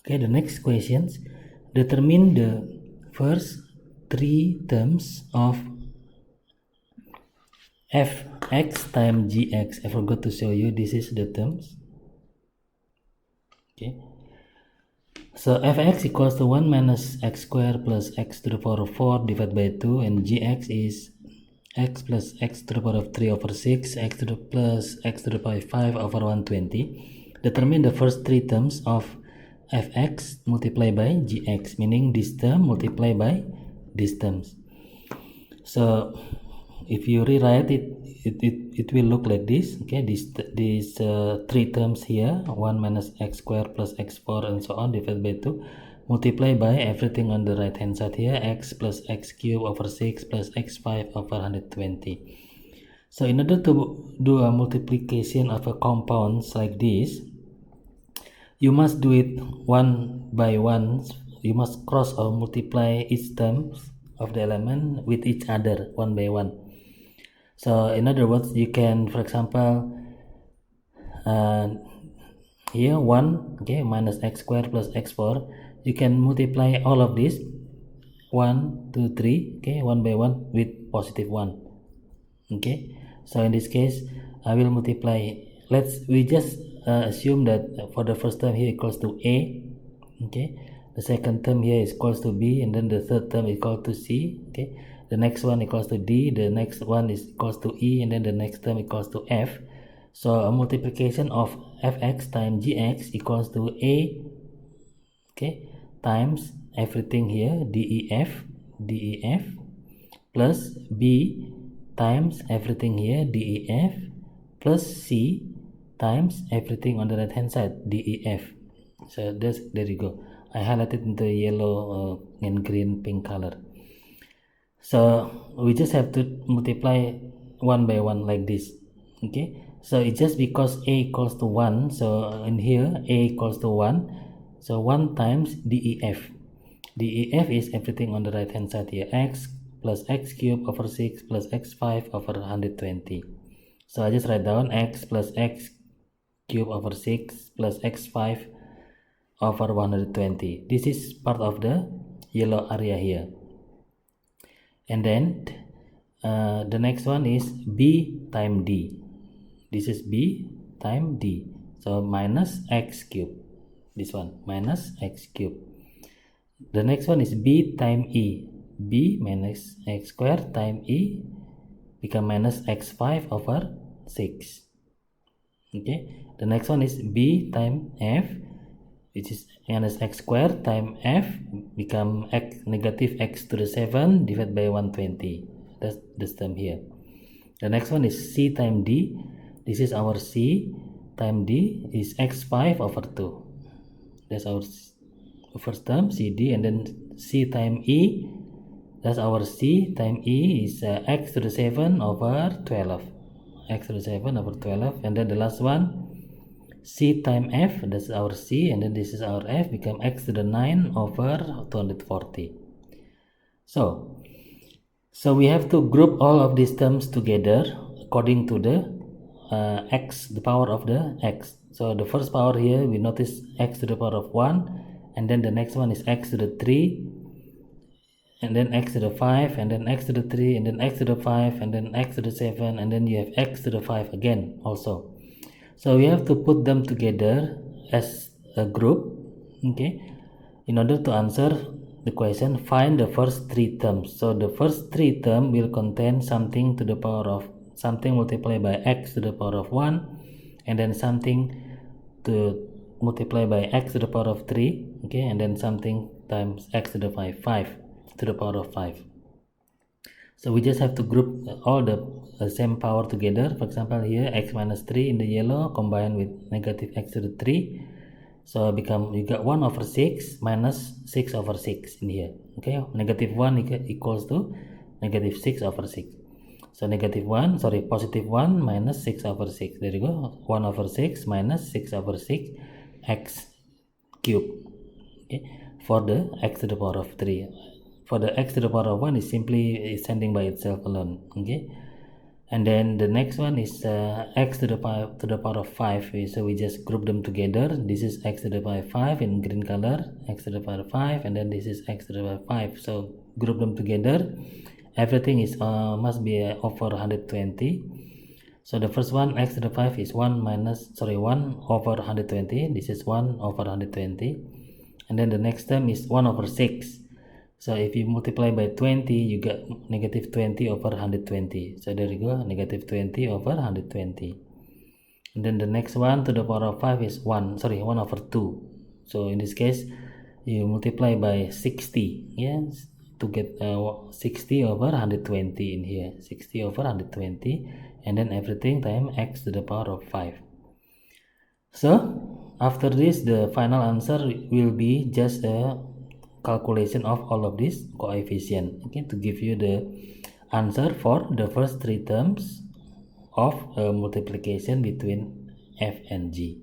Okay, the next questions. Determine the first three terms of fx times gx. I forgot to show you, this is the terms. Okay, so fx equals to 1 minus x squared plus x to the power of 4 divided by 2, and gx is x plus x to the power of 3 over 6, x to the plus x to the power of 5 over 120. Determine the first three terms of fx multiplied by gx, meaning this term multiplied by these terms. So if you rewrite it, it will look like this. Okay, these three terms here, 1 minus x squared plus x4 and so on divided by 2, multiply by everything on the right hand side here, x plus x cubed over 6 plus x5 over 120. So in order to do a multiplication of a compounds like this, you must do it one by one. You must cross or multiply each terms of the element with each other one by one. So in other words, you can, for example, here 1, okay, minus x squared plus x4, you can multiply all of this 1 2 3, okay, one by one with positive 1. Okay, so in this case I will multiply. We just assume that for the first term here equals to a, okay, the second term here is equals to b, and then the third term is equal to c, okay, the next one equals to d, the next one is equals to e, and then the next term equals to f. So a multiplication of fx times gx equals to a, okay, times everything here def plus b times everything here def plus c times everything on the right hand side def. So there you go. I highlighted into yellow and green pink color. So we just have to multiply one by one like this. Okay, so it's just because a equals to 1, so in here a equals to 1, so 1 times def is everything on the right hand side here, x plus x cubed over 6 plus x5 over 120. So I just write down x plus x cubed over 6 plus x5 over 120. This is part of the yellow area here. And then the next one is b times d. This is b times d. So minus x cubed. This one minus x cubed. The next one is b times e. b minus x squared times e become minus x5 over 6. Okay. The next one is b times f, which is minus x squared times f become x negative x to the 7 divided by 120. That's this term here. The next one is c times d. This is our c times d is x5 over 2. That's our first term cd, and then c times e, that's our c times e is x to the 7 over 12, x to the 7 over 12, and then the last one c times f, that's our c, and then this is our f, become x to the 9 over 240. So we have to group all of these terms together according to the x, the power of the x. So the first power here, we notice x to the power of 1, and then the next one is x to the 3, and then x to the 5, and then x to the 3, and then x to the 5, and then x to the 7, and then you have x to the 5 again also. So we have to put them together as a group, okay, in order to answer the question, find the first three terms. So the first three terms will contain something to the power of something multiplied by x to the power of 1, and then something to multiply by x to the power of 3, okay, and then something times x to the 5 to the power of 5. So we just have to group all the same power together. For example, here x minus 3 in the yellow combined with negative x to the 3, so you got 1 over 6 minus 6 over 6 in here. Okay, negative 1 equals to negative 6 over 6. So positive 1 minus 6 over 6. There you go. 1 over 6 minus 6 over 6 x cubed. Okay, for the x to the power of 3. For the x to the power of 1 is simply ascending by itself alone. Okay, And then the next one is x to the power of 5. So we just group them together. This is x to the power of 5 in green color, x to the power of 5, and then this is x to the power of 5. So group them together. Everything is must be over 120. So the first one, x to the 5 is 1 over 120. This is 1 over 120. And then the next term is 1 over 6. So if you multiply by 20, you get negative 20 over 120. So there you go, negative 20 over 120. And then the next one to the power of 5 is 1 over 2. So in this case, you multiply by 60, yes, to get 60 over 120 in here, 60 over 120, and then everything times x to the power of 5. So after this, the final answer will be just a calculation of all of these coefficient, okay, to give you the answer for the first 3 terms of multiplication between f and g.